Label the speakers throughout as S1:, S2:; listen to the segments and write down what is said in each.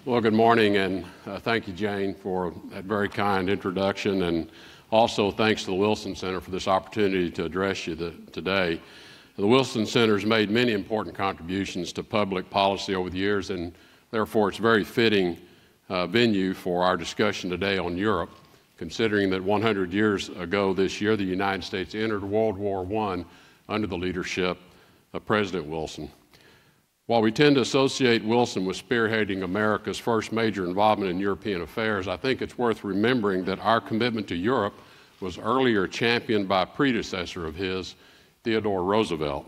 S1: Well, good morning, and thank you, Jane, for that very kind introduction, and also thanks to the Wilson Center for this opportunity to address you today. The Wilson Center has made many important contributions to public policy over the years, and therefore it's a very fitting venue for our discussion today on Europe, considering that 100 years ago this year, the United States entered World War I under the leadership of President Wilson. While we tend to associate Wilson with spearheading America's first major involvement in European affairs, I think it's worth remembering that our commitment to Europe was earlier championed by a predecessor of his, Theodore Roosevelt.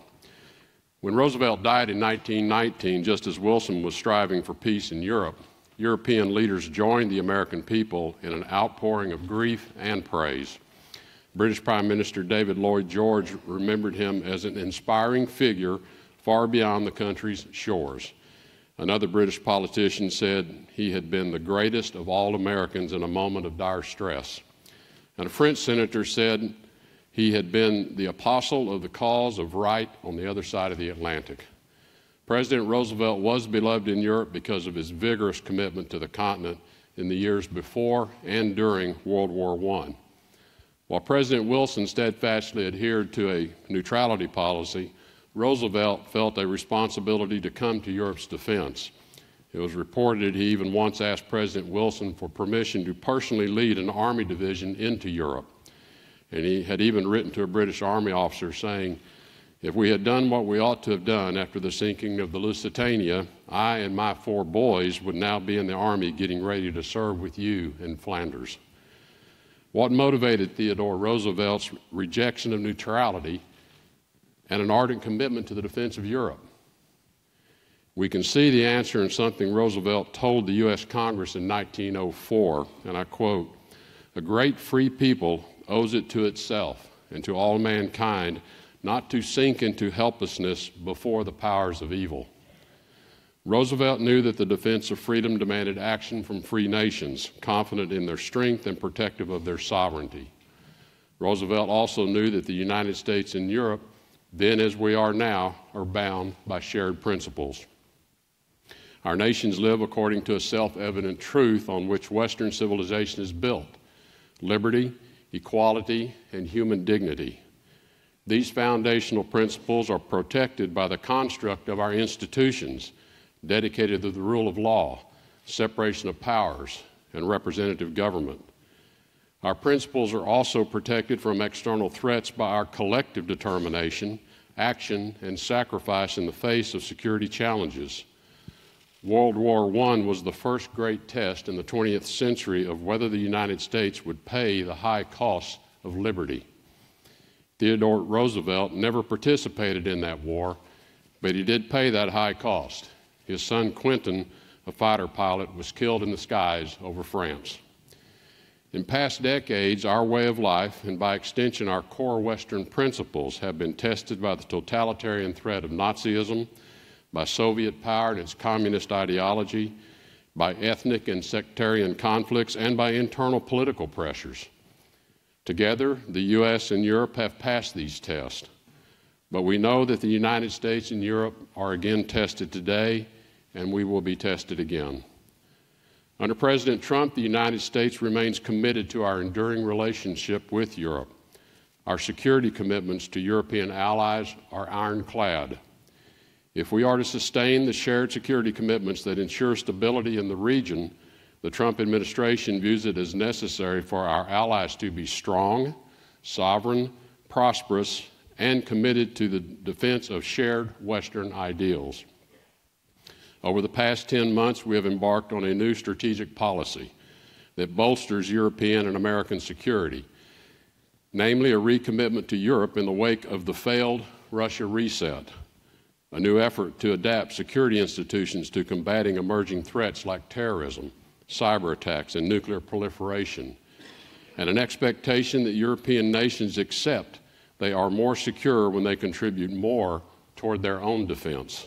S1: When Roosevelt died in 1919, just as Wilson was striving for peace in Europe, European leaders joined the American people in an outpouring of grief and praise. British Prime Minister David Lloyd George remembered him as an inspiring figure far beyond the country's shores. Another British politician said he had been the greatest of all Americans in a moment of dire stress. And a French senator said he had been the apostle of the cause of right on the other side of the Atlantic. President Roosevelt was beloved in Europe because of his vigorous commitment to the continent in the years before and during World War I. While President Wilson steadfastly adhered to a neutrality policy, Roosevelt felt a responsibility to come to Europe's defense. It was reported he even once asked President Wilson for permission to personally lead an army division into Europe. And he had even written to a British army officer saying, "If we had done what we ought to have done after the sinking of the Lusitania, I and my 4 boys would now be in the army getting ready to serve with you in Flanders." What motivated Theodore Roosevelt's rejection of neutrality and an ardent commitment to the defense of Europe? We can see the answer in something Roosevelt told the U.S. Congress in 1904, and I quote, "A great free people owes it to itself and to all mankind not to sink into helplessness before the powers of evil." Roosevelt knew that the defense of freedom demanded action from free nations, confident in their strength and protective of their sovereignty. Roosevelt also knew that the United States and Europe, then as we are now, are bound by shared principles. Our nations live according to a self-evident truth on which Western civilization is built: liberty, equality, and human dignity. These foundational principles are protected by the construct of our institutions, dedicated to the rule of law, separation of powers, and representative government. Our principles are also protected from external threats by our collective determination, action, and sacrifice in the face of security challenges. World War I was the first great test in the 20th century of whether the United States would pay the high cost of liberty. Theodore Roosevelt never participated in that war, but he did pay that high cost. His son Quentin, a fighter pilot, was killed in the skies over France. In past decades, our way of life, and by extension our core Western principles, have been tested by the totalitarian threat of Nazism, by Soviet power and its communist ideology, by ethnic and sectarian conflicts, and by internal political pressures. Together, the U.S. and Europe have passed these tests, but we know that the United States and Europe are again tested today, and we will be tested again. Under President Trump, the United States remains committed to our enduring relationship with Europe. Our security commitments to European allies are ironclad. If we are to sustain the shared security commitments that ensure stability in the region, the Trump administration views it as necessary for our allies to be strong, sovereign, prosperous, and committed to the defense of shared Western ideals. Over the past 10 months, we have embarked on a new strategic policy that bolsters European and American security, namely a recommitment to Europe in the wake of the failed Russia reset, a new effort to adapt security institutions to combating emerging threats like terrorism, cyber attacks, and nuclear proliferation, and an expectation that European nations accept they are more secure when they contribute more toward their own defense.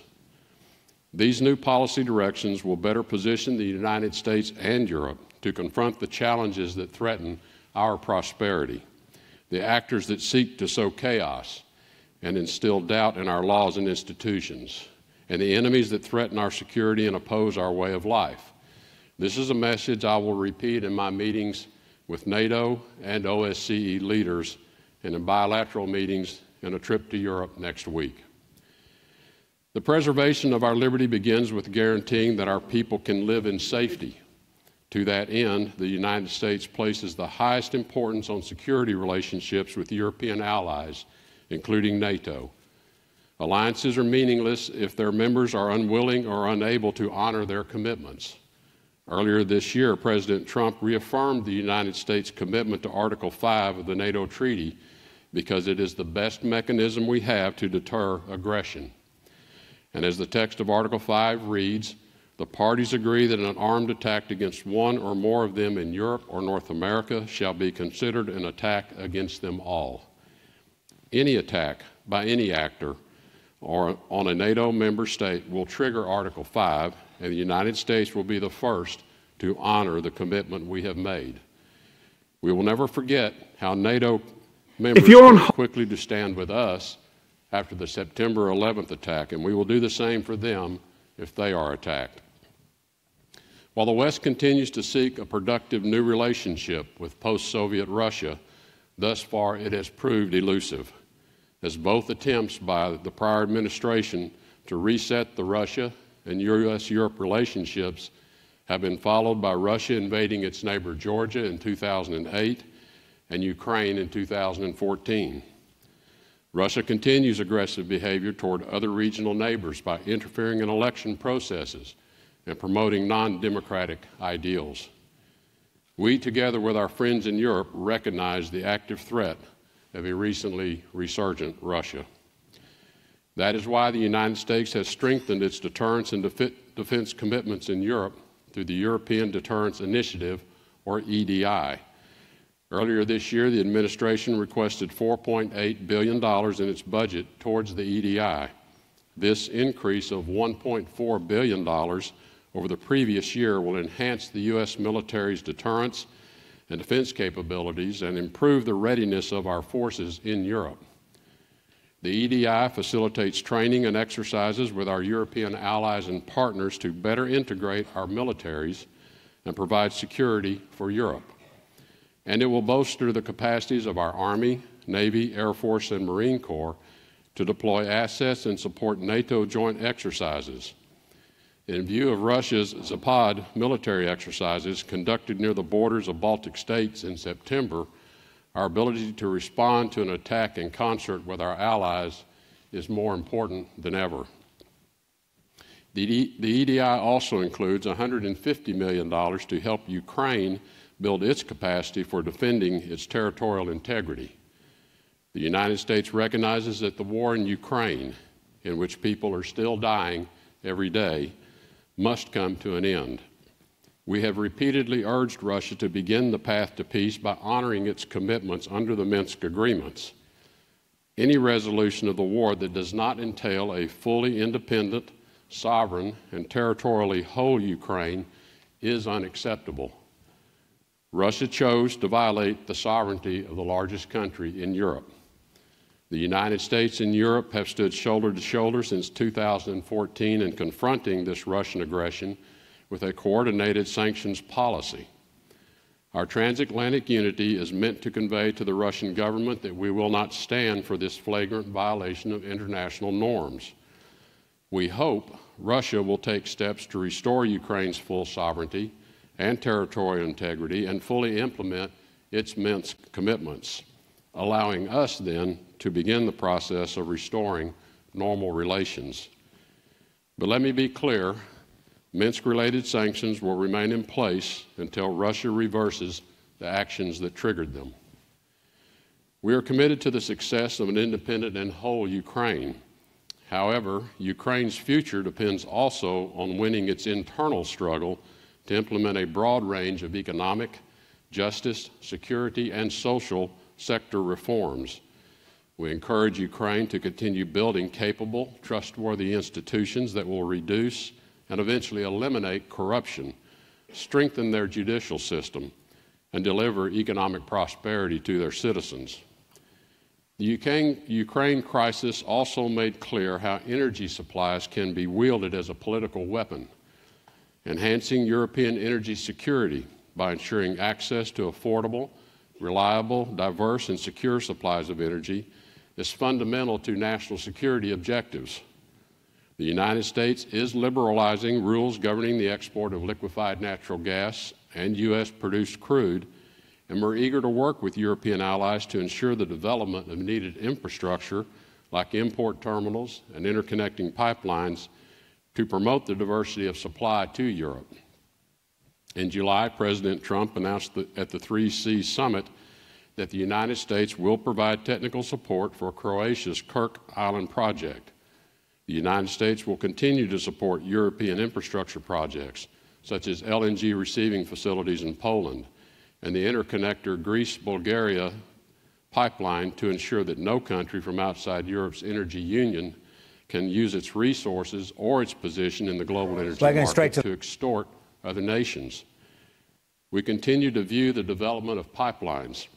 S1: These new policy directions will better position the United States and Europe to confront the challenges that threaten our prosperity, the actors that seek to sow chaos and instill doubt in our laws and institutions, and the enemies that threaten our security and oppose our way of life. This is a message I will repeat in my meetings with NATO and OSCE leaders and in bilateral meetings and a trip to Europe next week. The preservation of our liberty begins with guaranteeing that our people can live in safety. To that end, the United States places the highest importance on security relationships with European allies, including NATO. Alliances are meaningless if their members are unwilling or unable to honor their commitments. Earlier this year, President Trump reaffirmed the United States' commitment to Article 5 of the NATO Treaty because it is the best mechanism we have to deter aggression. And as the text of Article 5 reads, the parties agree that an armed attack against one or more of them in Europe or North America shall be considered an attack against them all. Any attack by any actor or on a NATO member state will trigger Article 5, and the United States will be the first to honor the commitment we have made. We will never forget how NATO members came quickly to stand with us after the September 11th attack, and we will do the same for them if they are attacked. While the West continues to seek a productive new relationship with post-Soviet Russia, thus far it has proved elusive, as both attempts by the prior administration to reset the Russia and U.S.-Europe relationships have been followed by Russia invading its neighbor Georgia in 2008 and Ukraine in 2014. Russia continues aggressive behavior toward other regional neighbors by interfering in election processes and promoting non-democratic ideals. We, together with our friends in Europe, recognize the active threat of a recently resurgent Russia. That is why the United States has strengthened its deterrence and defense commitments in Europe through the European Deterrence Initiative, or EDI. Earlier this year, the administration requested $4.8 billion in its budget towards the EDI. This increase of $1.4 billion over the previous year will enhance the U.S. military's deterrence and defense capabilities and improve the readiness of our forces in Europe. The EDI facilitates training and exercises with our European allies and partners to better integrate our militaries and provide security for Europe. And it will bolster the capacities of our Army, Navy, Air Force, and Marine Corps to deploy assets and support NATO joint exercises. In view of Russia's Zapad military exercises conducted near the borders of Baltic states in September, our ability to respond to an attack in concert with our allies is more important than ever. The EDI also includes $150 million to help Ukraine build its capacity for defending its territorial integrity. The United States recognizes that the war in Ukraine, in which people are still dying every day, must come to an end. We have repeatedly urged Russia to begin the path to peace by honoring its commitments under the Minsk agreements. Any resolution of the war that does not entail a fully independent, sovereign, and territorially whole Ukraine is unacceptable. Russia chose to violate the sovereignty of the largest country in Europe. The United States and Europe have stood shoulder to shoulder since 2014 in confronting this Russian aggression with a coordinated sanctions policy. Our transatlantic unity is meant to convey to the Russian government that we will not stand for this flagrant violation of international norms. We hope Russia will take steps to restore Ukraine's full sovereignty and territorial integrity and fully implement its Minsk commitments, allowing us then to begin the process of restoring normal relations. But let me be clear, Minsk-related sanctions will remain in place until Russia reverses the actions that triggered them. We are committed to the success of an independent and whole Ukraine. However, Ukraine's future depends also on winning its internal struggle to implement a broad range of economic, justice, security, and social sector reforms. We encourage Ukraine to continue building capable, trustworthy institutions that will reduce and eventually eliminate corruption, strengthen their judicial system, and deliver economic prosperity to their citizens. The Ukraine crisis also made clear how energy supplies can be wielded as a political weapon. Enhancing European energy security by ensuring access to affordable, reliable, diverse, and secure supplies of energy is fundamental to national security objectives. The United States is liberalizing rules governing the export of liquefied natural gas and U.S.-produced crude, and we're eager to work with European allies to ensure the development of needed infrastructure like import terminals and interconnecting pipelines to promote the diversity of supply to Europe. In July, President Trump announced at the 3C Summit that the United States will provide technical support for Croatia's Kirk Island project. The United States will continue to support European infrastructure projects, such as LNG receiving facilities in Poland and the interconnector Greece-Bulgaria pipeline to ensure that no country from outside Europe's energy union can use its resources or its position in the global energy market to extort other nations. We continue to view the development of pipelines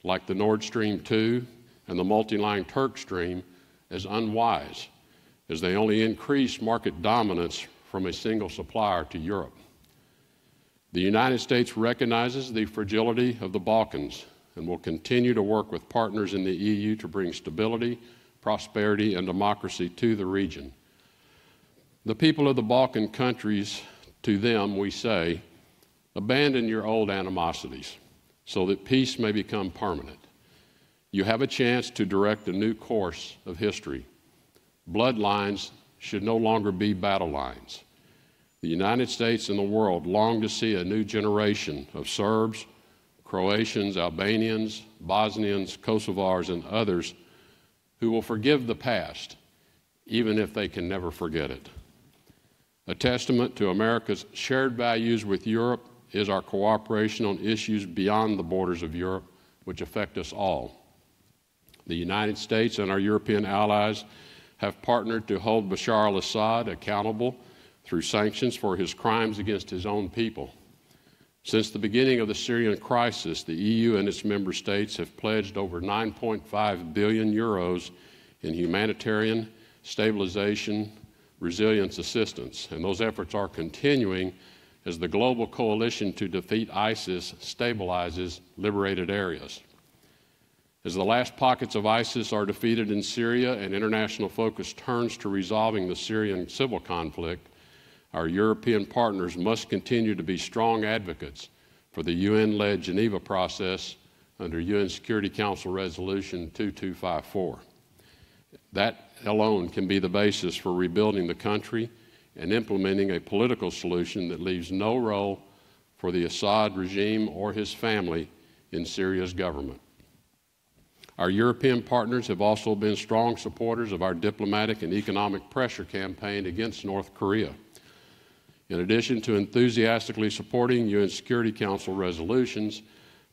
S1: like the Nord Stream 2 and the multi-line Turk Stream as unwise, as they only increase market dominance from a single supplier to Europe. The United States recognizes the fragility of the Balkans and will continue to work with partners in the EU to bring stability, prosperity, and democracy to the region. The people of the Balkan countries, to them we say, abandon your old animosities so that peace may become permanent. You have a chance to direct a new course of history. Bloodlines should no longer be battle lines. The United States and the world long to see a new generation of Serbs, Croatians, Albanians, Bosnians, Kosovars, and others who will forgive the past, even if they can never forget it. A testament to America's shared values with Europe is our cooperation on issues beyond the borders of Europe, which affect us all. The United States and our European allies have partnered to hold Bashar al-Assad accountable through sanctions for his crimes against his own people. Since the beginning of the Syrian crisis, the EU and its member states have pledged over 9.5 billion euros in humanitarian, stabilization, resilience assistance, and those efforts are continuing as the global coalition to defeat ISIS stabilizes liberated areas. As the last pockets of ISIS are defeated in Syria and international focus turns to resolving the Syrian civil conflict, our European partners must continue to be strong advocates for the UN-led Geneva process under UN Security Council Resolution 2254. That alone can be the basis for rebuilding the country and implementing a political solution that leaves no role for the Assad regime or his family in Syria's government. Our European partners have also been strong supporters of our diplomatic and economic pressure campaign against North Korea. In addition to enthusiastically supporting UN Security Council resolutions,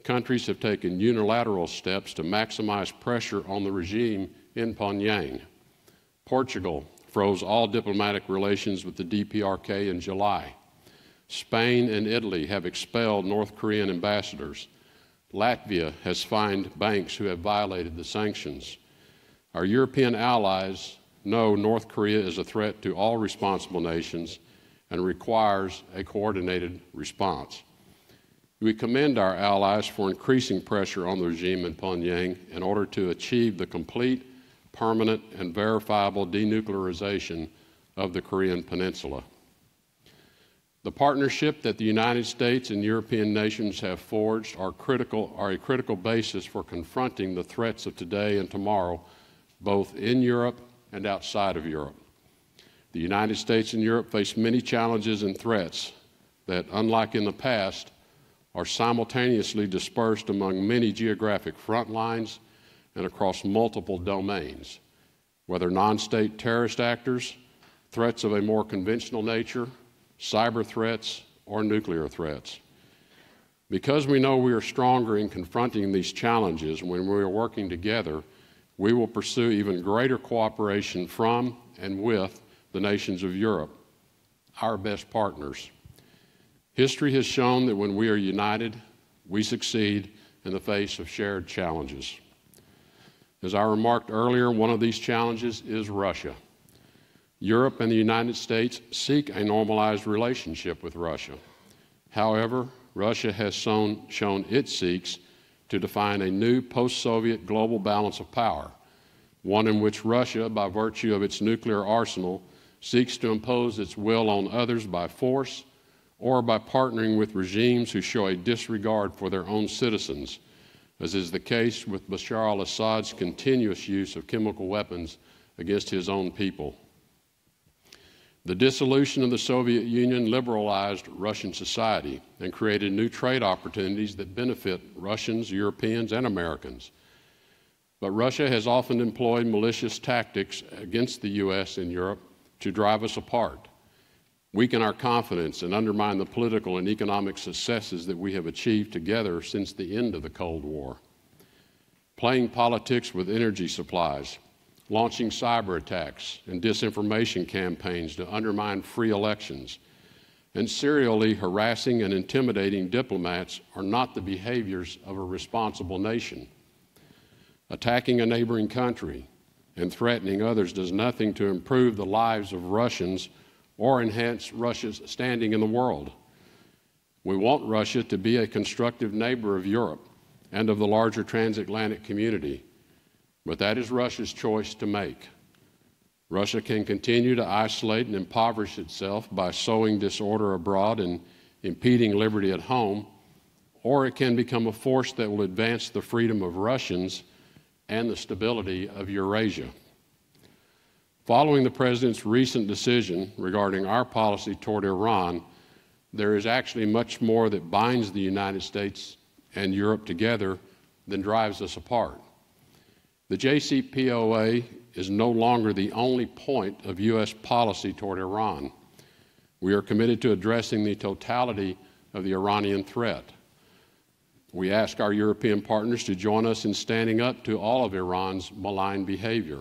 S1: countries have taken unilateral steps to maximize pressure on the regime in Pyongyang. Portugal froze all diplomatic relations with the DPRK in July. Spain and Italy have expelled North Korean ambassadors. Latvia has fined banks who have violated the sanctions. Our European allies know North Korea is a threat to all responsible nations and requires a coordinated response. We commend our allies for increasing pressure on the regime in Pyongyang in order to achieve the complete, permanent, and verifiable denuclearization of the Korean Peninsula. The partnership that the United States and European nations have forged are a critical basis for confronting the threats of today and tomorrow, both in Europe and outside of Europe. The United States and Europe face many challenges and threats that, unlike in the past, are simultaneously dispersed among many geographic front lines and across multiple domains, whether non-state terrorist actors, threats of a more conventional nature, cyber threats, or nuclear threats. Because we know we are stronger in confronting these challenges when we are working together, we will pursue even greater cooperation from and with the nations of Europe, our best partners. History has shown that when we are united, we succeed in the face of shared challenges. As I remarked earlier, one of these challenges is Russia. Europe and the United States seek a normalized relationship with Russia. However, Russia has shown it seeks to define a new post-Soviet global balance of power, one in which Russia, by virtue of its nuclear arsenal, seeks to impose its will on others by force or by partnering with regimes who show a disregard for their own citizens, as is the case with Bashar al-Assad's continuous use of chemical weapons against his own people. The dissolution of the Soviet Union liberalized Russian society and created new trade opportunities that benefit Russians, Europeans, and Americans. But Russia has often employed malicious tactics against the U.S. and Europe to drive us apart, weaken our confidence, and undermine the political and economic successes that we have achieved together since the end of the Cold War. Playing politics with energy supplies, launching cyber attacks and disinformation campaigns to undermine free elections, and serially harassing and intimidating diplomats are not the behaviors of a responsible nation. Attacking a neighboring country and threatening others does nothing to improve the lives of Russians or enhance Russia's standing in the world. We want Russia to be a constructive neighbor of Europe and of the larger transatlantic community, but that is Russia's choice to make. Russia can continue to isolate and impoverish itself by sowing disorder abroad and impeding liberty at home, or it can become a force that will advance the freedom of Russians and the stability of Eurasia. Following the President's recent decision regarding our policy toward Iran, there is actually much more that binds the United States and Europe together than drives us apart. The JCPOA is no longer the only point of U.S. policy toward Iran. We are committed to addressing the totality of the Iranian threat. We ask our European partners to join us in standing up to all of Iran's malign behavior.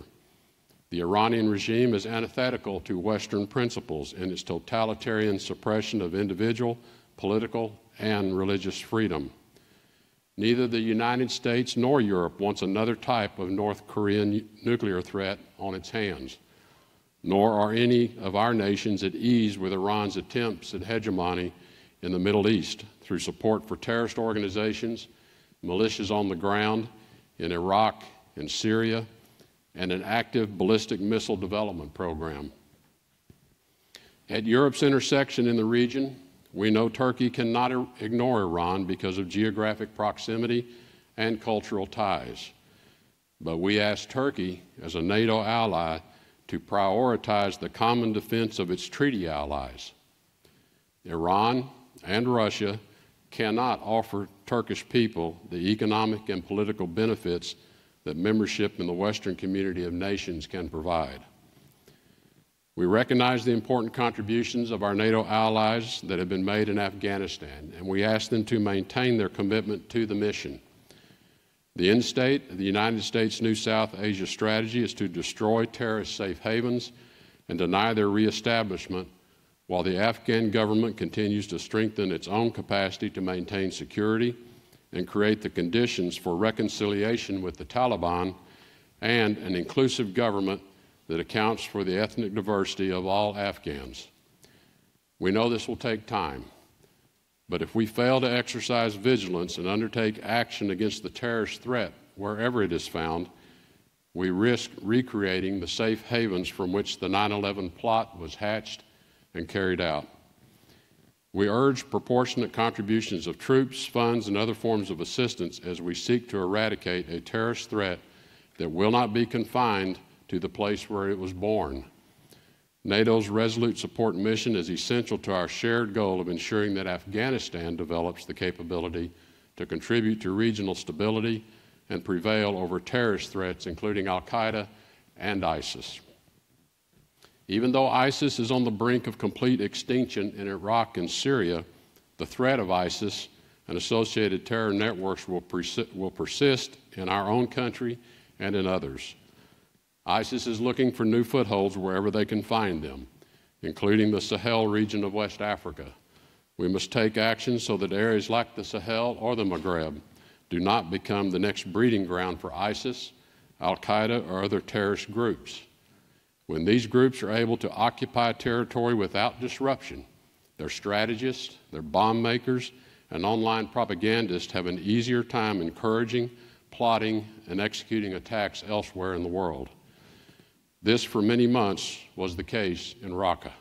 S1: The Iranian regime is antithetical to Western principles in its totalitarian suppression of individual, political, and religious freedom. Neither the United States nor Europe wants another type of North Korean nuclear threat on its hands, nor are any of our nations at ease with Iran's attempts at hegemony in the Middle East through support for terrorist organizations, militias on the ground in Iraq and Syria, and an active ballistic missile development program. At Europe's intersection in the region, we know Turkey cannot ignore Iran because of geographic proximity and cultural ties. But we ask Turkey, as a NATO ally, to prioritize the common defense of its treaty allies. Iran and Russia cannot offer Turkish people the economic and political benefits that membership in the Western community of nations can provide. We recognize the important contributions of our NATO allies that have been made in Afghanistan, and we ask them to maintain their commitment to the mission. The end state of the United States' new South Asia strategy is to destroy terrorist safe havens and deny their reestablishment, while the Afghan government continues to strengthen its own capacity to maintain security and create the conditions for reconciliation with the Taliban and an inclusive government that accounts for the ethnic diversity of all Afghans. We know this will take time, but if we fail to exercise vigilance and undertake action against the terrorist threat wherever it is found, we risk recreating the safe havens from which the 9/11 plot was hatched and carried out. We urge proportionate contributions of troops, funds, and other forms of assistance as we seek to eradicate a terrorist threat that will not be confined to the place where it was born. NATO's resolute support mission is essential to our shared goal of ensuring that Afghanistan develops the capability to contribute to regional stability and prevail over terrorist threats, including al-Qaeda and ISIS. Even though ISIS is on the brink of complete extinction in Iraq and Syria, the threat of ISIS and associated terror networks will persist in our own country and in others. ISIS is looking for new footholds wherever they can find them, including the Sahel region of West Africa. We must take action so that areas like the Sahel or the Maghreb do not become the next breeding ground for ISIS, al-Qaeda, or other terrorist groups. When these groups are able to occupy territory without disruption, their strategists, their bomb makers, and online propagandists have an easier time encouraging, plotting, and executing attacks elsewhere in the world. This, for many months, was the case in Raqqa.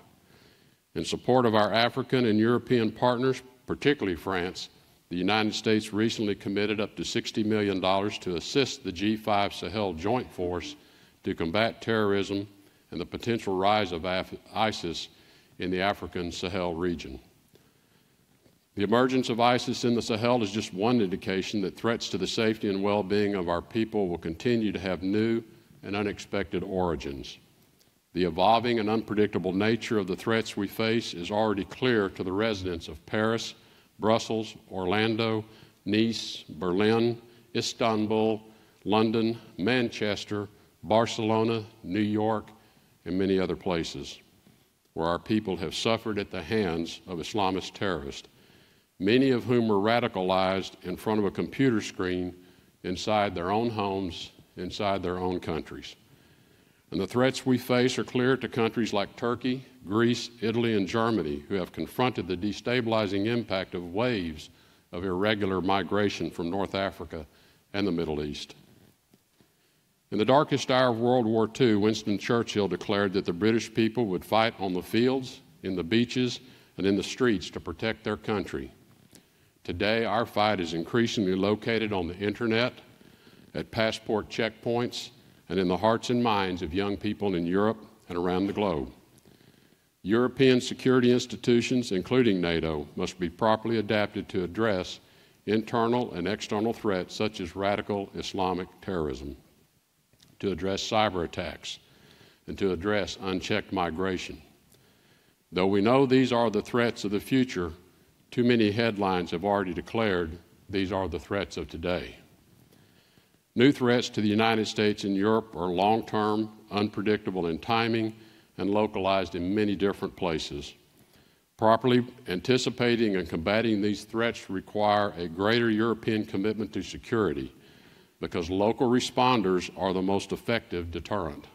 S1: In support of our African and European partners, particularly France, the United States recently committed up to $60 million to assist the G5 Sahel Joint Force to combat terrorism and the potential rise of ISIS in the African Sahel region. The emergence of ISIS in the Sahel is just one indication that threats to the safety and well-being of our people will continue to have new and unexpected origins. The evolving and unpredictable nature of the threats we face is already clear to the residents of Paris, Brussels, Orlando, Nice, Berlin, Istanbul, London, Manchester, Barcelona, New York, and many other places where our people have suffered at the hands of Islamist terrorists, many of whom were radicalized in front of a computer screen inside their own homes, inside their own countries. And the threats we face are clear to countries like Turkey, Greece, Italy, and Germany, who have confronted the destabilizing impact of waves of irregular migration from North Africa and the Middle East. In the darkest hour of World War II, Winston Churchill declared that the British people would fight on the fields, in the beaches, and in the streets to protect their country. Today, our fight is increasingly located on the internet, at passport checkpoints, and in the hearts and minds of young people in Europe and around the globe. European security institutions, including NATO, must be properly adapted to address internal and external threats such as radical Islamic terrorism, to address cyber attacks, and to address unchecked migration. Though we know these are the threats of the future, too many headlines have already declared these are the threats of today. New threats to the United States and Europe are long-term, unpredictable in timing, and localized in many different places. Properly anticipating and combating these threats require a greater European commitment to security, because local responders are the most effective deterrent.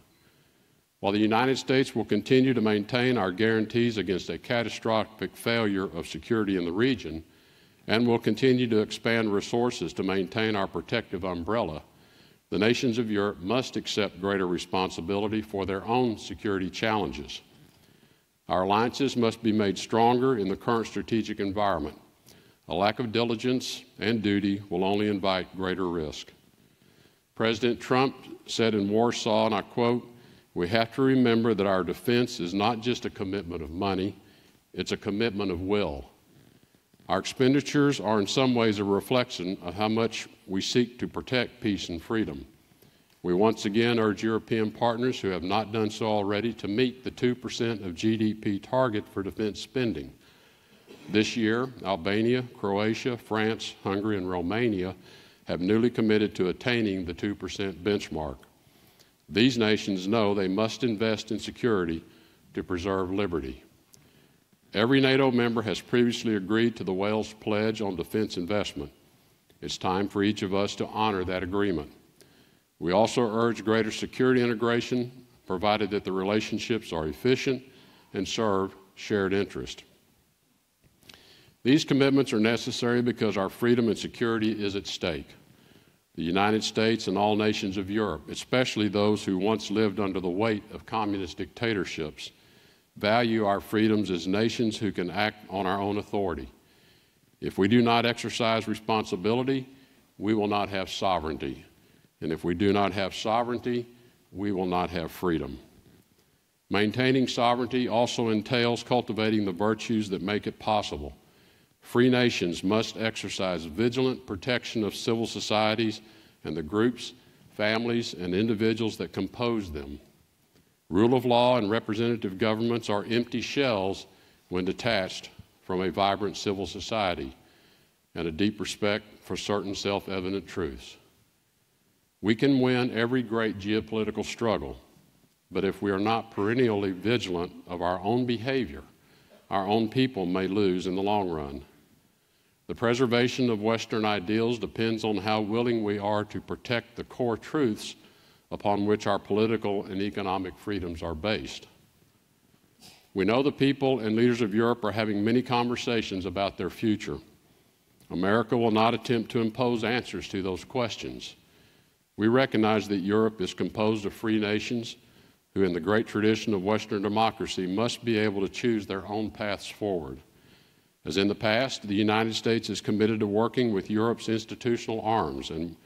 S1: While the United States will continue to maintain our guarantees against a catastrophic failure of security in the region, and will continue to expand resources to maintain our protective umbrella, the nations of Europe must accept greater responsibility for their own security challenges. Our alliances must be made stronger in the current strategic environment. A lack of diligence and duty will only invite greater risk. President Trump said in Warsaw, and I quote, "We have to remember that our defense is not just a commitment of money, it's a commitment of will." Our expenditures are in some ways a reflection of how much we seek to protect peace and freedom. We once again urge European partners who have not done so already to meet the 2% of GDP target for defense spending. This year, Albania, Croatia, France, Hungary, and Romania have newly committed to attaining the 2% benchmark. These nations know they must invest in security to preserve liberty. Every NATO member has previously agreed to the Wales Pledge on defense investment. It's time for each of us to honor that agreement. We also urge greater security integration, provided that the relationships are efficient and serve shared interest. These commitments are necessary because our freedom and security is at stake. The United States and all nations of Europe, especially those who once lived under the weight of communist dictatorships, value our freedoms as nations who can act on our own authority. If we do not exercise responsibility, we will not have sovereignty. And if we do not have sovereignty, we will not have freedom. Maintaining sovereignty also entails cultivating the virtues that make it possible. Free nations must exercise vigilant protection of civil societies and the groups, families, and individuals that compose them. Rule of law and representative governments are empty shells when detached from a vibrant civil society and a deep respect for certain self-evident truths. We can win every great geopolitical struggle, but if we are not perennially vigilant of our own behavior, our own people may lose in the long run. The preservation of Western ideals depends on how willing we are to protect the core truths upon which our political and economic freedoms are based. We know the people and leaders of Europe are having many conversations about their future. America will not attempt to impose answers to those questions. We recognize that Europe is composed of free nations who, in the great tradition of Western democracy, must be able to choose their own paths forward. As in the past, the United States is committed to working with Europe's institutional arms, and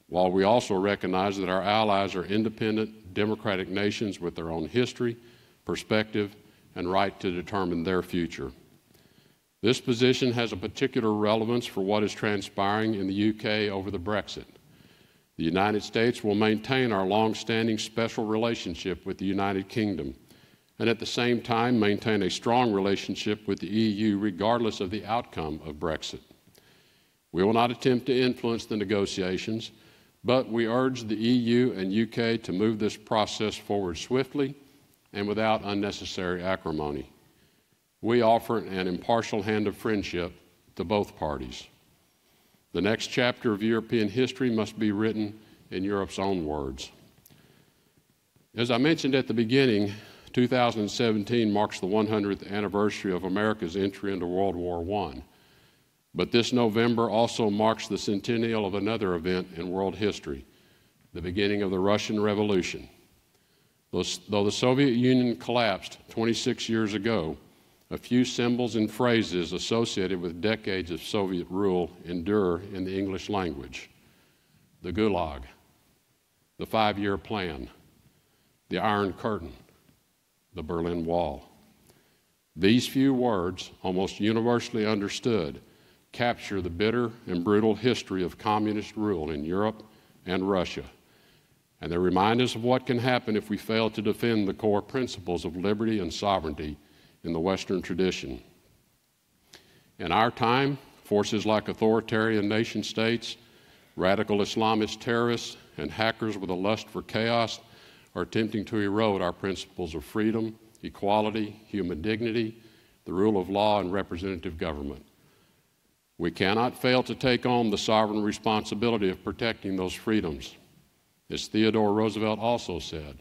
S1: while we also recognize that our allies are independent, democratic nations with their own history, perspective, and right to determine their future. This position has a particular relevance for what is transpiring in the UK over the Brexit. The United States will maintain our long-standing special relationship with the United Kingdom, and at the same time maintain a strong relationship with the EU regardless of the outcome of Brexit. We will not attempt to influence the negotiations, but we urge the EU and UK to move this process forward swiftly and without unnecessary acrimony. We offer an impartial hand of friendship to both parties. The next chapter of European history must be written in Europe's own words. As I mentioned at the beginning, 2017 marks the 100th anniversary of America's entry into World War I. But this November also marks the centennial of another event in world history, the beginning of the Russian Revolution. Though the Soviet Union collapsed 26 years ago, a few symbols and phrases associated with decades of Soviet rule endure in the English language. The Gulag, the 5-year plan, the Iron Curtain, the Berlin Wall. These few words, almost universally understood, capture the bitter and brutal history of communist rule in Europe and Russia. And they remind us of what can happen if we fail to defend the core principles of liberty and sovereignty in the Western tradition. In our time, forces like authoritarian nation states, radical Islamist terrorists, and hackers with a lust for chaos are attempting to erode our principles of freedom, equality, human dignity, the rule of law, and representative government. We cannot fail to take on the sovereign responsibility of protecting those freedoms. As Theodore Roosevelt also said,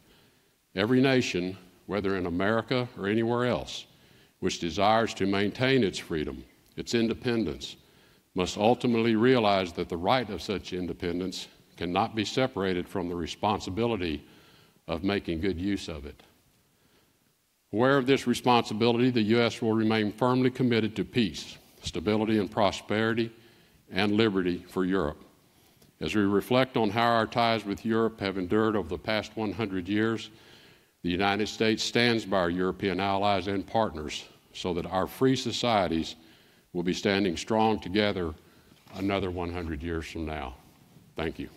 S1: every nation, whether in America or anywhere else, which desires to maintain its freedom, its independence, must ultimately realize that the right of such independence cannot be separated from the responsibility of making good use of it. Aware of this responsibility, the U.S. will remain firmly committed to peace, stability and prosperity, and liberty for Europe. As we reflect on how our ties with Europe have endured over the past 100 years, the United States stands by our European allies and partners so that our free societies will be standing strong together another 100 years from now. Thank you.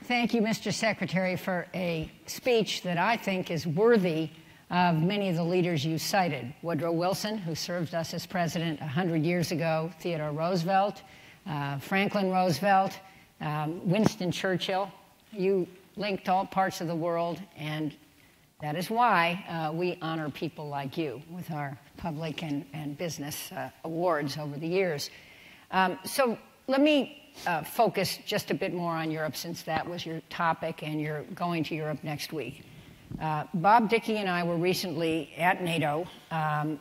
S2: Thank you, Mr. Secretary, for a speech that I think is worthy of many of the leaders you cited. Woodrow Wilson, who served us as president 100 years ago, Theodore Roosevelt, Franklin Roosevelt, Winston Churchill. You linked all parts of the world, and that is why we honor people like you with our public and business awards over the years. So let me focus just a bit more on Europe, since that was your topic and you're going to Europe next week. Bob Dickey and I were recently at NATO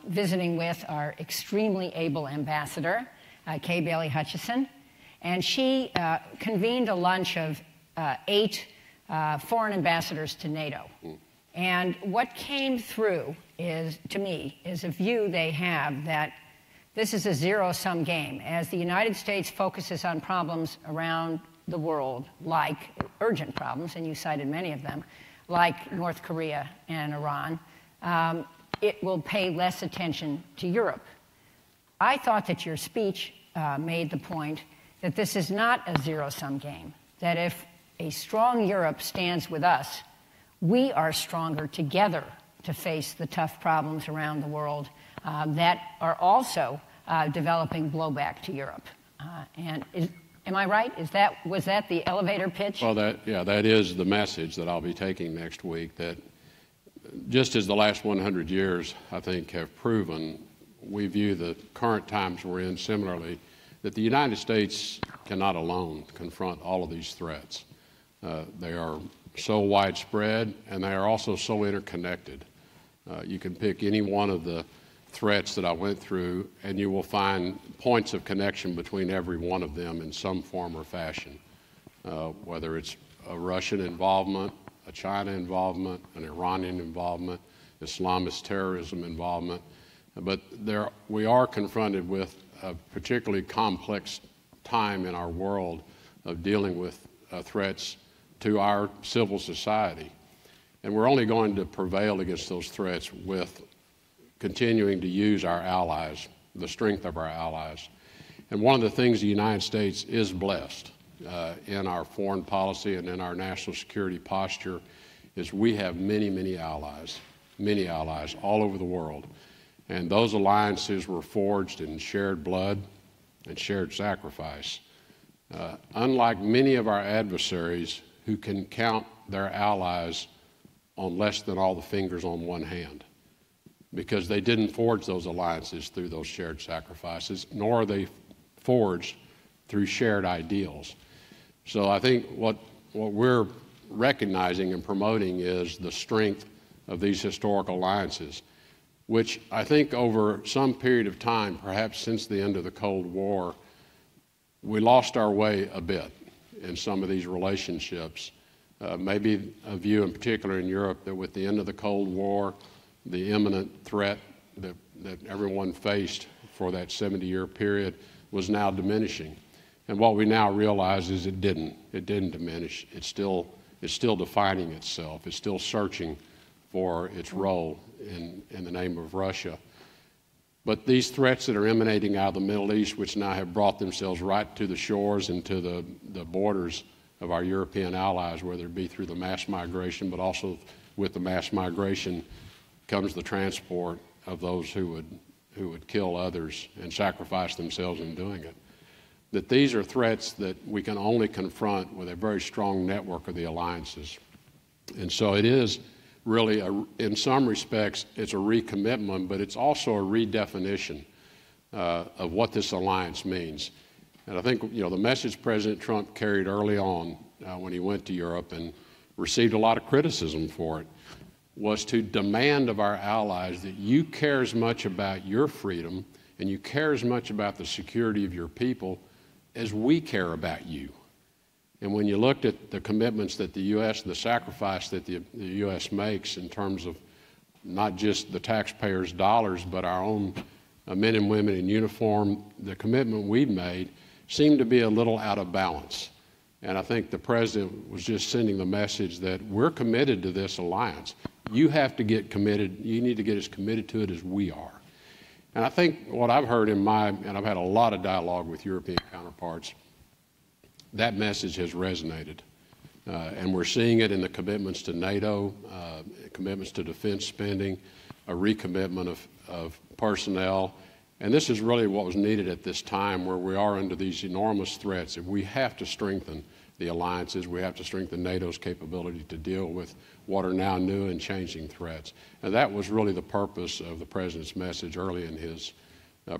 S2: visiting with our extremely able ambassador, Kay Bailey Hutchison, and she convened a lunch of 8 foreign ambassadors to NATO. And what came through is, to me, is a view they have that this is a zero-sum game. As the United States focuses on problems around the world, like urgent problems, and you cited many of them, like North Korea and Iran, it will pay less attention to Europe. I thought that your speech made the point that this is not a zero-sum game, that if a strong Europe stands with us, we are stronger together to face the tough problems around the world that are also developing blowback to Europe. Am I right? Was that the elevator pitch?
S1: Well, that is the message that I'll be taking next week, that just as the last 100 years, I think, have proven, we view the current times we're in similarly, that the United States cannot alone confront all of these threats. They are so widespread, and they are also so interconnected. You can pick any one of the threats that I went through, and you will find points of connection between every one of them in some form or fashion, whether it's a Russian involvement, a China involvement, an Iranian involvement, Islamist terrorism involvement. But we are confronted with a particularly complex time in our world of dealing with threats to our civil society. And we're only going to prevail against those threats with continuing to use our allies, the strength of our allies. And one of the things the United States is blessed in our foreign policy and in our national security posture is we have many allies all over the world. And those alliances were forged in shared blood and shared sacrifice. Unlike many of our adversaries who can count their allies on less than all the fingers on one hand, because they didn't forge those alliances through those shared sacrifices, nor are they forged through shared ideals. So I think what we're recognizing and promoting is the strength of these historical alliances, which I think over some period of time, perhaps since the end of the Cold War, we lost our way a bit in some of these relationships. Maybe a view in particular in Europe that with the end of the Cold War, the imminent threat that everyone faced for that 70-year period was now diminishing. And what we now realize is it didn't diminish. It's still defining itself. It's still searching for its role in the name of Russia. But these threats that are emanating out of the Middle East, which now have brought themselves right to the shores and to the borders of our European allies, whether it be through the mass migration, but also with the mass migration comes the transport of those who would kill others and sacrifice themselves in doing it. That these are threats that we can only confront with a very strong network of the alliances. And so it is really, in some respects, it's a recommitment, but it's also a redefinition of what this alliance means. And I think, the message President Trump carried early on when he went to Europe and received a lot of criticism for it was to demand of our allies that you care as much about your freedom and you care as much about the security of your people as we care about you. And when you looked at the commitments that the U.S., the sacrifice that the U.S. makes in terms of not just the taxpayers' dollars, but our own men and women in uniform, the commitment we've made seemed to be a little out of balance. And I think the President was just sending the message that we're committed to this alliance. You have to get committed. You need to get as committed to it as we are. And I think what I've heard and I've had a lot of dialogue with European counterparts, that message has resonated. And we're seeing it in the commitments to NATO, commitments to defense spending, a recommitment of personnel. And this is really what was needed at this time where we are under these enormous threats. If we have to strengthen the alliances, we have to strengthen NATO's capability to deal with what are now new and changing threats. And that was really the purpose of the President's message early in his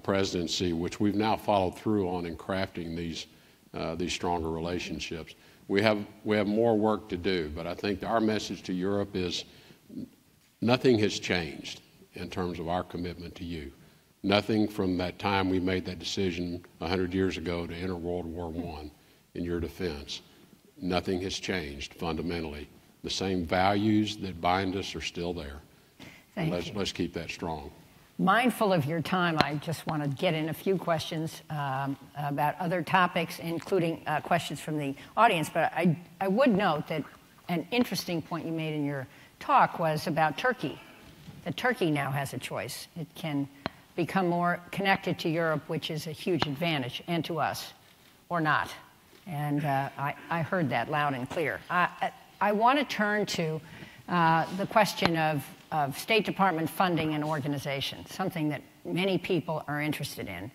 S1: presidency, which we've now followed through on in crafting these stronger relationships. We have more work to do, but I think our message to Europe is nothing has changed in terms of our commitment to you. Nothing from that time we made that decision 100 years ago to enter World War I in your defense. Nothing has changed fundamentally. The same values that bind us are still there. Let's keep that strong.
S2: Mindful of your time, I just want to get in a few questions about other topics, including questions from the audience. But I would note that an interesting point you made in your talk was about Turkey, that Turkey now has a choice. It can become more connected to Europe, which is a huge advantage, and to us, or not. And I heard that loud and clear. I want to turn to the question of State Department funding and organization, something that many people are interested in.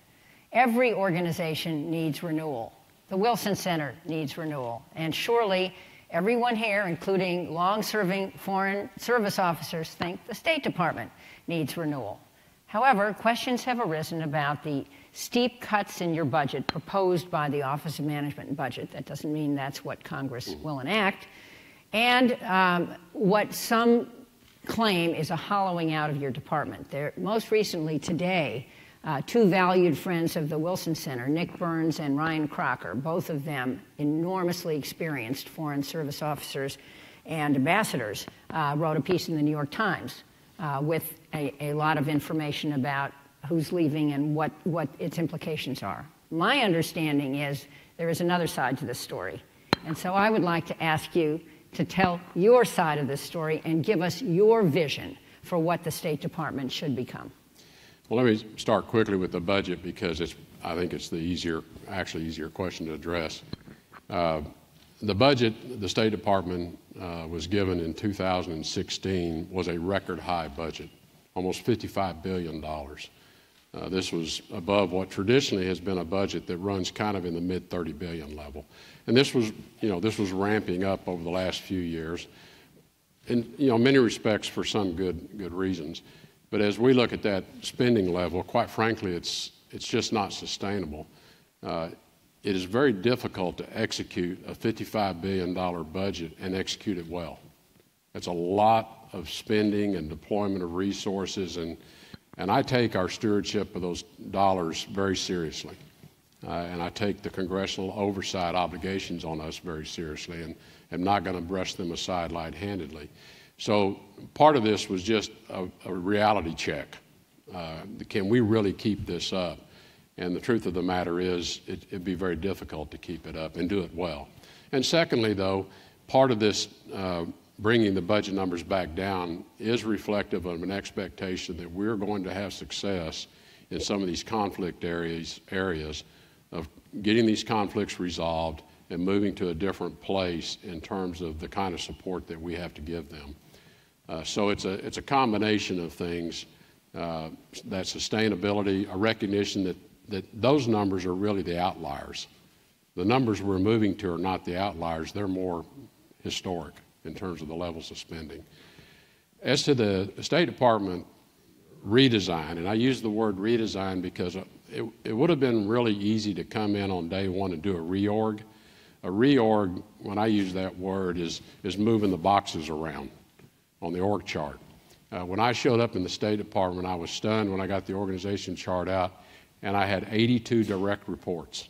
S2: Every organization needs renewal. The Wilson Center needs renewal. And surely Everyone here, including long-serving Foreign Service officers, think the State Department needs renewal. However, questions have arisen about the steep cuts in your budget proposed by the Office of Management and Budget. That doesn't mean that's what Congress will enact. And what some claim is a hollowing out of your department. Most recently today, two valued friends of the Wilson Center, Nick Burns and Ryan Crocker, both of them enormously experienced Foreign Service officers and ambassadors, wrote a piece in the New York Times with a lot of information about who's leaving and what its implications are. My understanding is there is another side to this story. And so I would like to ask you to tell your side of this story and give us your vision for what the State Department should become.
S1: Well, let me start quickly with the budget because I think it's the easier question to address. The budget the State Department was given in 2016 was a record high budget, almost $55 billion. This was above what traditionally has been a budget that runs kind of in the mid $30 billion level. And this was ramping up over the last few years, in many respects for some good reasons. But as we look at that spending level, quite frankly, it's just not sustainable. It is very difficult to execute a $55 billion budget and execute it well. It's a lot of spending and deployment of resources, and I take our stewardship of those dollars very seriously. And I take the congressional oversight obligations on us very seriously, and am not going to brush them aside light-handedly. So part of this was just a reality check. Can we really keep this up? And the truth of the matter is it'd be very difficult to keep it up and do it well. And secondly, though, part of this bringing the budget numbers back down is reflective of an expectation that we're going to have success in some of these conflict areas of getting these conflicts resolved and moving to a different place in terms of the kind of support that we have to give them. So it's a combination of things, that sustainability, a recognition that those numbers are really the outliers. The numbers we're moving to are not the outliers. They're more historic in terms of the levels of spending. As to the State Department redesign, and I use the word redesign because it would have been really easy to come in on day one and do a reorg. A reorg, when I use that word, is moving the boxes around on the org chart. When I showed up in the State Department, I was stunned when I got the organization chart out, and I had 82 direct reports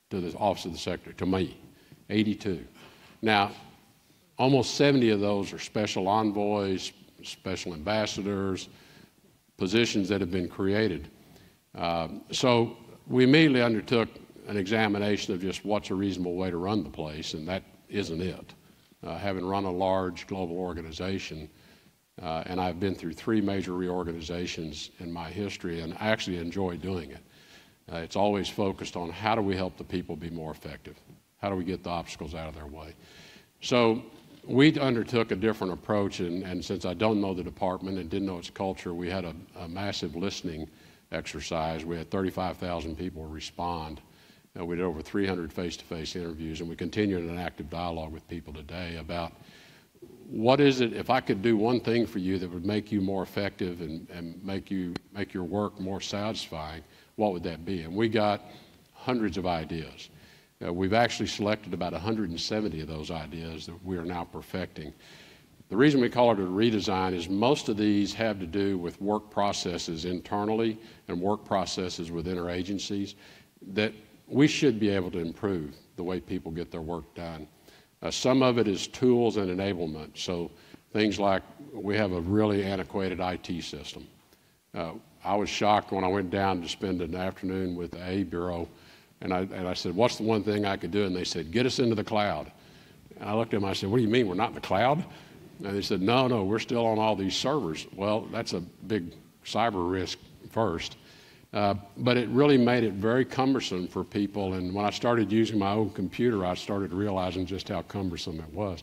S1: to the Office of the Secretary, to me, 82. Now, almost 70 of those are special envoys, special ambassadors, positions that have been created. So we immediately undertook an examination of just what's a reasonable way to run the place, and that isn't it. Having run a large global organization, and I've been through 3 major reorganizations in my history, and I actually enjoy doing it. It's always focused on how do we help the people be more effective? How do we get the obstacles out of their way? So we undertook a different approach, and since I don't know the department and didn't know its culture, we had a massive listening exercise. We had 35,000 people respond. We did over 300 face-to-face interviews, and we continue an active dialogue with people today about what is it, if I could do one thing for you that would make you more effective and make your work more satisfying, what would that be? And we got hundreds of ideas. We've actually selected about 170 of those ideas that we are now perfecting. The reason we call it a redesign is most of these have to do with work processes internally and work processes with interagencies that we should be able to improve the way people get their work done. Some of it is tools and enablement. So things like we have a really antiquated IT system. I was shocked when I went down to spend an afternoon with the A Bureau, and I said, what's the one thing I could do? And they said, get us into the cloud. And I looked at them, I said, what do you mean, we're not in the cloud? And they said, no, we're still on all these servers. Well, that's a big cyber risk first. But it really made it very cumbersome for people. And when I started using my own computer, I started realizing just how cumbersome it was.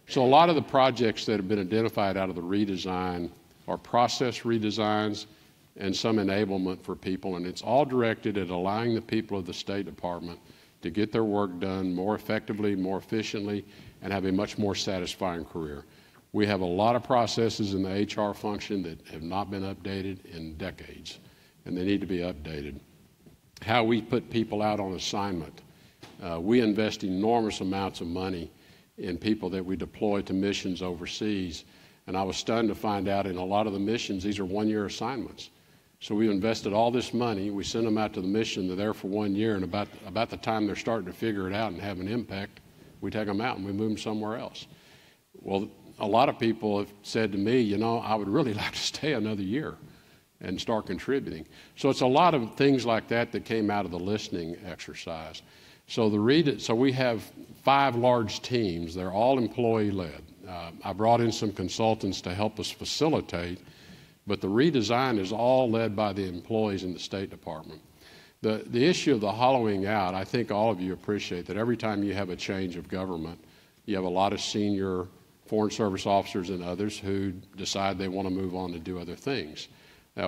S1: So a lot of the projects that have been identified out of the redesign are process redesigns and some enablement for people. And it's all directed at allowing the people of the State Department to get their work done more effectively, more efficiently, and have a much more satisfying career. We have a lot of processes in the HR function that have not been updated in decades, and they need to be updated. How we put people out on assignment. We invest enormous amounts of money in people that we deploy to missions overseas, and I was stunned to find out in a lot of the missions, these are one-year assignments. So we invested all this money, we send them out to the mission, they're there for 1 year, and about the time they're starting to figure it out and have an impact, we take them out and we move them somewhere else. Well, a lot of people have said to me, you know, I would really like to stay another year and start contributing. So it's a lot of things like that that came out of the listening exercise. So we have 5 large teams. They're all employee-led. I brought in some consultants to help us facilitate, but the redesign is all led by the employees in the State Department. The issue of the hollowing out, I think all of you appreciate that every time you have a change of government, you have a lot of senior Foreign Service officers and others who decide they want to move on to do other things.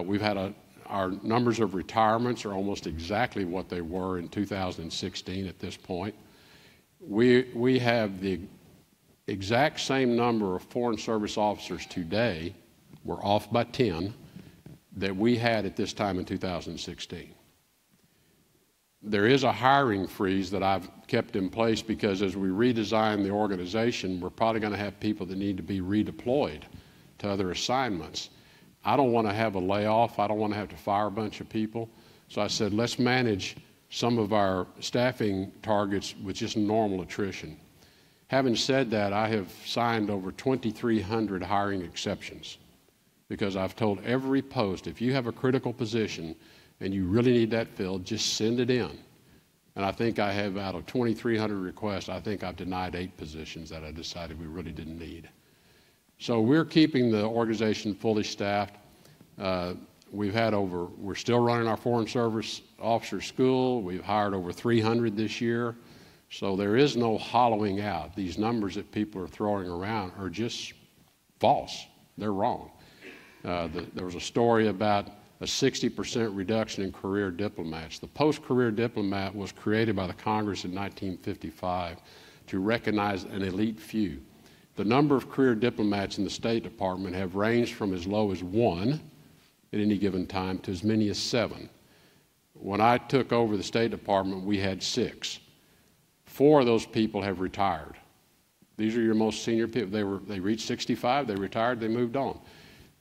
S1: We've had our numbers of retirements are almost exactly what they were in 2016 at this point. We have the exact same number of Foreign Service officers today, we're off by 10, that we had at this time in 2016. There is a hiring freeze that I've kept in place because as we redesign the organization, we're probably going to have people that need to be redeployed to other assignments. I don't want to have a layoff. I don't want to have to fire a bunch of people. So I said, let's manage some of our staffing targets with just normal attrition. Having said that, I have signed over 2,300 hiring exceptions because I've told every post, if you have a critical position and you really need that filled, just send it in. And I think I have, out of 2,300 requests, I think I've denied 8 positions that I decided we really didn't need. So we're keeping the organization fully staffed. We're still running our Foreign Service Officer School. We've hired over 300 this year. So there is no hollowing out. These numbers that people are throwing around are just false. They're wrong. There was a story about a 60% reduction in career diplomats. The post-career diplomat was created by the Congress in 1955 to recognize an elite few. The number of career diplomats in the State Department have ranged from as low as 1 at any given time to as many as 7. When I took over the State Department, we had 6. 4 of those people have retired. These are your most senior people. They reached 65, they retired, they moved on.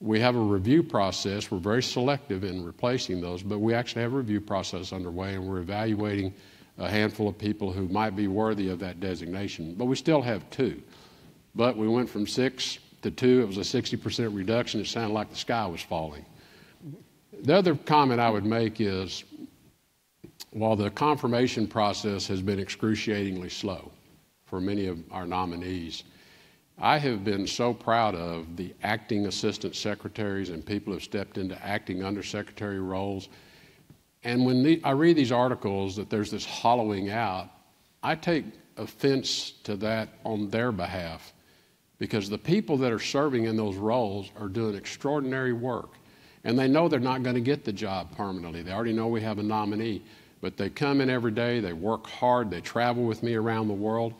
S1: We have a review process. We're very selective in replacing those, but we actually have a review process underway, and we're evaluating a handful of people who might be worthy of that designation. But we still have 2. But we went from 6 to 2. It was a 60% reduction. It sounded like the sky was falling. The other comment I would make is, while the confirmation process has been excruciatingly slow for many of our nominees, I have been so proud of the acting assistant secretaries and people who have stepped into acting undersecretary roles. And when I read these articles that there's this hollowing out, I take offense to that on their behalf, because the people that are serving in those roles are doing extraordinary work. And they know they're not going to get the job permanently. They already know we have a nominee. But they come in every day, they work hard, they travel with me around the world.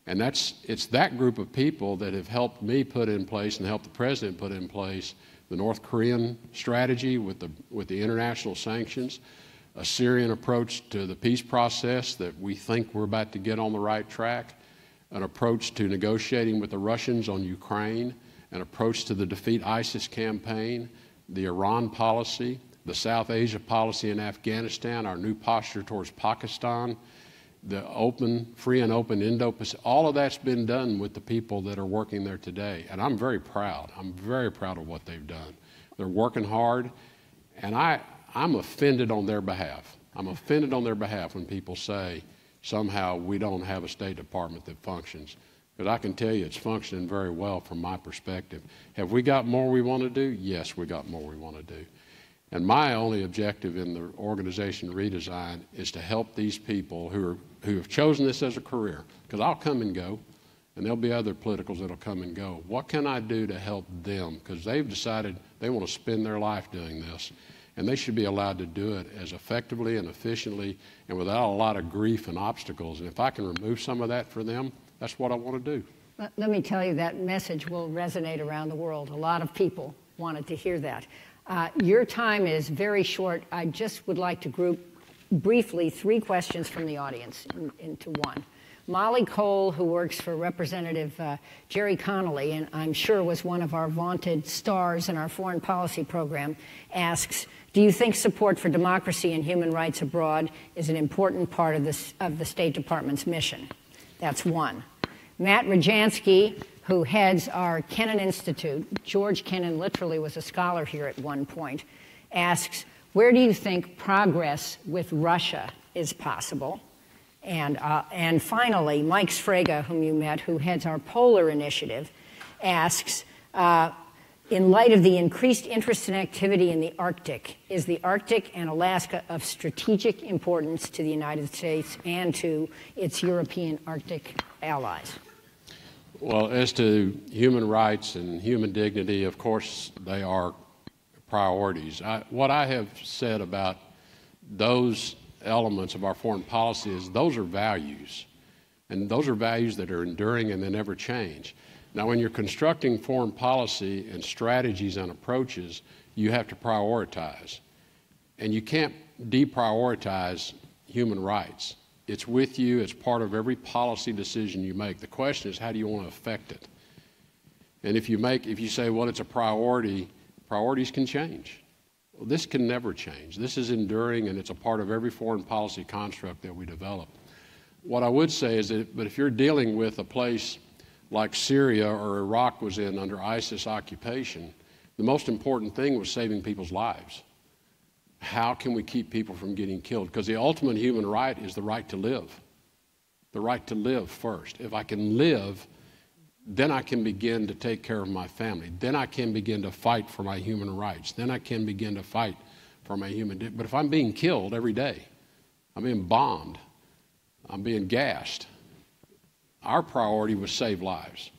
S1: And it's that group of people that have helped me put in place and helped the President put in place the North Korean strategy with the international sanctions, a Syrian approach to the peace process that we think we're about to get on the right track, an approach to negotiating with the Russians on Ukraine, an approach to the Defeat ISIS campaign, the Iran policy, the South Asia policy in Afghanistan, our new posture towards Pakistan, the free and open Indo-Pacific. All of that's been done with the people that are working there today. And I'm very proud. I'm very proud of what they've done. They're working hard, and I'm offended on their behalf. I'm offended on their behalf when people say somehow we don't have a State Department that functions. Because I can tell you it's functioning very well from my perspective. Have we got more we want to do? Yes, we got more we want to do. And my only objective in the organization redesign is to help these people who have chosen this as a career, because I'll come and go, and there'll be other politicals that'll come and go. What can I do to help them? Because they've decided they want to spend their life doing this. and they should be allowed to do it as effectively and efficiently and without a lot of grief and obstacles. And if I can remove some of that for them, that's what I want to do.
S2: Let me tell you, that message will resonate around the world. A lot of people wanted to hear that. Your time is very short. I just would like to group briefly 3 questions from the audience into one. Molly Cole, who works for Representative Jerry Connolly, and I'm sure was one of our vaunted stars in our foreign policy program, asks, do you think support for democracy and human rights abroad is an important part of the State Department's mission? That's one. Matt Rajansky, who heads our Kennan Institute, George Kennan literally was a scholar here at one point, asks, where do you think progress with Russia is possible? And finally, Mike Sfraga, whom you met, who heads our Polar Initiative, asks, in light of the increased interest and activity in the Arctic, is the Arctic and Alaska of strategic importance to the United States and to its European Arctic allies?
S1: Well, as to human rights and human dignity, of course, they are priorities. What I have said about those elements of our foreign policy is those are values, and those are values that are enduring and they never change. Now, when you're constructing foreign policy and strategies and approaches, you have to prioritize, and you can't deprioritize human rights. It's with you. It's part of every policy decision you make. The question is, how do you want to affect it? And if you say, well, it's a priority, priorities can change. Well, this can never change. This is enduring, and it's a part of every foreign policy construct that we develop. What I would say is that, but if you're dealing with a place like Syria or Iraq was in under ISIS occupation, the most important thing was saving people's lives. How can we keep people from getting killed? Because the ultimate human right is the right to live. The right to live first. If I can live, then I can begin to take care of my family. Then I can begin to fight for my human rights. Then I can begin to fight for my human. But if I'm being killed every day, I'm being bombed, I'm being gassed, our priority was save lives.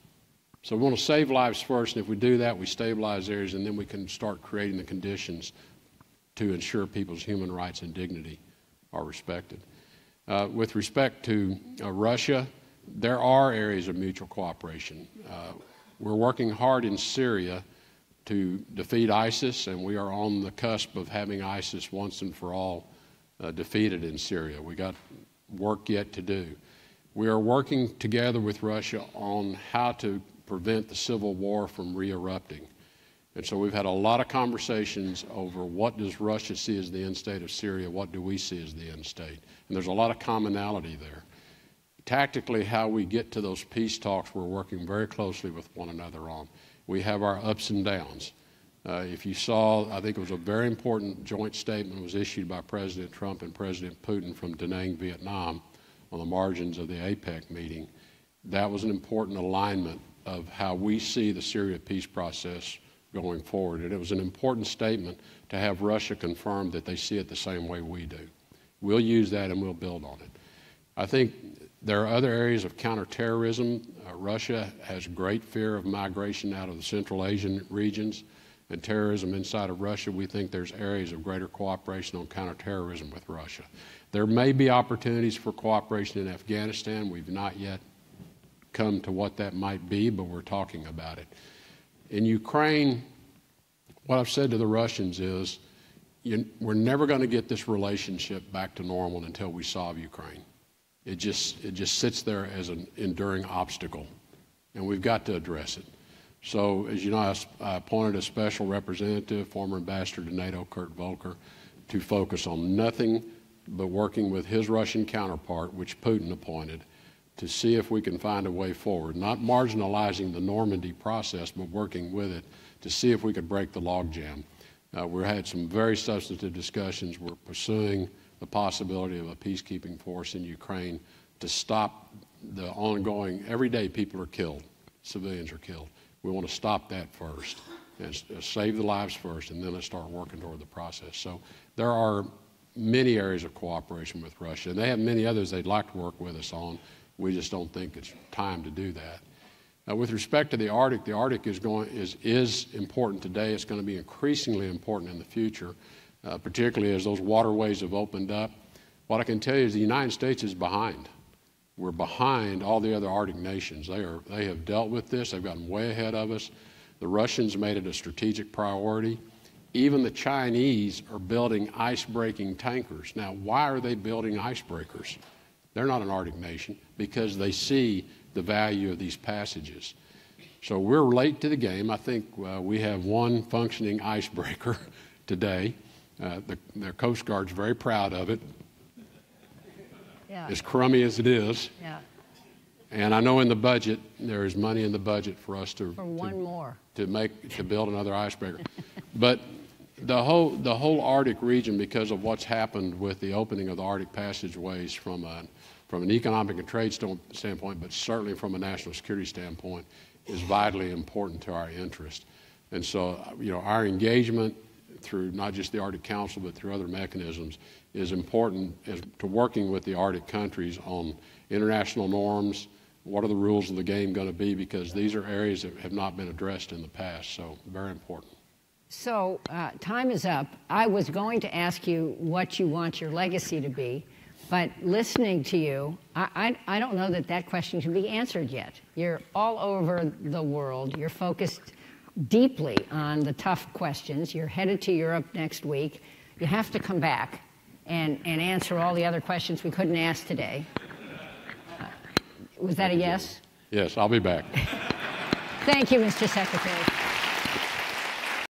S1: So we want to save lives first, and if we do that, we stabilize areas, and then we can start creating the conditions to ensure people's human rights and dignity are respected. With respect to Russia, there are areas of mutual cooperation. We're working hard in Syria to defeat ISIS, and we are on the cusp of having ISIS once and for all defeated in Syria. We got work yet to do. We are working together with Russia on how to prevent the civil war from re-erupting. And so we've had a lot of conversations over what does Russia see as the end state of Syria, what do we see as the end state. And there's a lot of commonality there. Tactically, how we get to those peace talks, we're working very closely with one another on. We have our ups and downs. If you saw, I think it was a very important joint statement was issued by President Trump and President Putin from Da Nang, Vietnam, on the margins of the APEC meeting. That was an important alignment of how we see the Syria peace process going forward. And it was an important statement to have Russia confirm that they see it the same way we do. We'll use that and we'll build on it. I think there are other areas of counterterrorism. Russia has great fear of migration out of the Central Asian regions and terrorism inside of Russia. We think there's areas of greater cooperation on counterterrorism with Russia. There may be opportunities for cooperation in Afghanistan. We've not yet come to what that might be, but we're talking about it. In Ukraine, what I've said to the Russians is, we're never going to get this relationship back to normal until we solve Ukraine. It just sits there as an enduring obstacle, and we've got to address it. So, as you know, I appointed a special representative, former ambassador to NATO, Kurt Volker, to focus on nothing but working with his Russian counterpart, which Putin appointed, to see if we can find a way forward, not marginalizing the Normandy process, but working with it to see if we could break the logjam. We had some very substantive discussions. We're pursuing the possibility of a peacekeeping force in Ukraine to stop the ongoing, every day people are killed, civilians are killed. We want to stop that first and save the lives first, and then let's start working toward the process. So there are many areas of cooperation with Russia, and they have many others they'd like to work with us on. We just don't think it's time to do that. With respect to the Arctic is important today. It's going to be increasingly important in the future. particularly as those waterways have opened up. What I can tell you is the United States is behind. We're behind all the other Arctic nations. They have dealt with this. They've gotten way ahead of us. The Russians made it a strategic priority. Even the Chinese are building ice-breaking tankers. Now, why are they building icebreakers? They're not an Arctic nation because they see the value of these passages. So we're late to the game. I think we have one functioning icebreaker today. The Coast Guard's very proud of it.
S2: Yeah.
S1: As crummy as it is.
S2: Yeah.
S1: And I know in the budget, there is money in the budget for us to build another icebreaker. But the whole Arctic region, because of what's happened with the opening of the Arctic passageways from an economic and trade standpoint, but certainly from a national security standpoint, is vitally important to our interest. And so, our engagement through not just the Arctic Council, but through other mechanisms, is important to working with the Arctic countries on international norms. What are the rules of the game going to be? Because these are areas that have not been addressed in the past, so very important.
S2: So time is up. I was going to ask you what you want your legacy to be, but listening to you, I don't know that question can be answered yet. You're all over the world. You're focused deeply on the tough questions. You're headed to Europe next week. You have to come back and answer all the other questions we couldn't ask today. Was that a yes?
S1: Yes, I'll be back.
S2: Thank you, Mr. Secretary.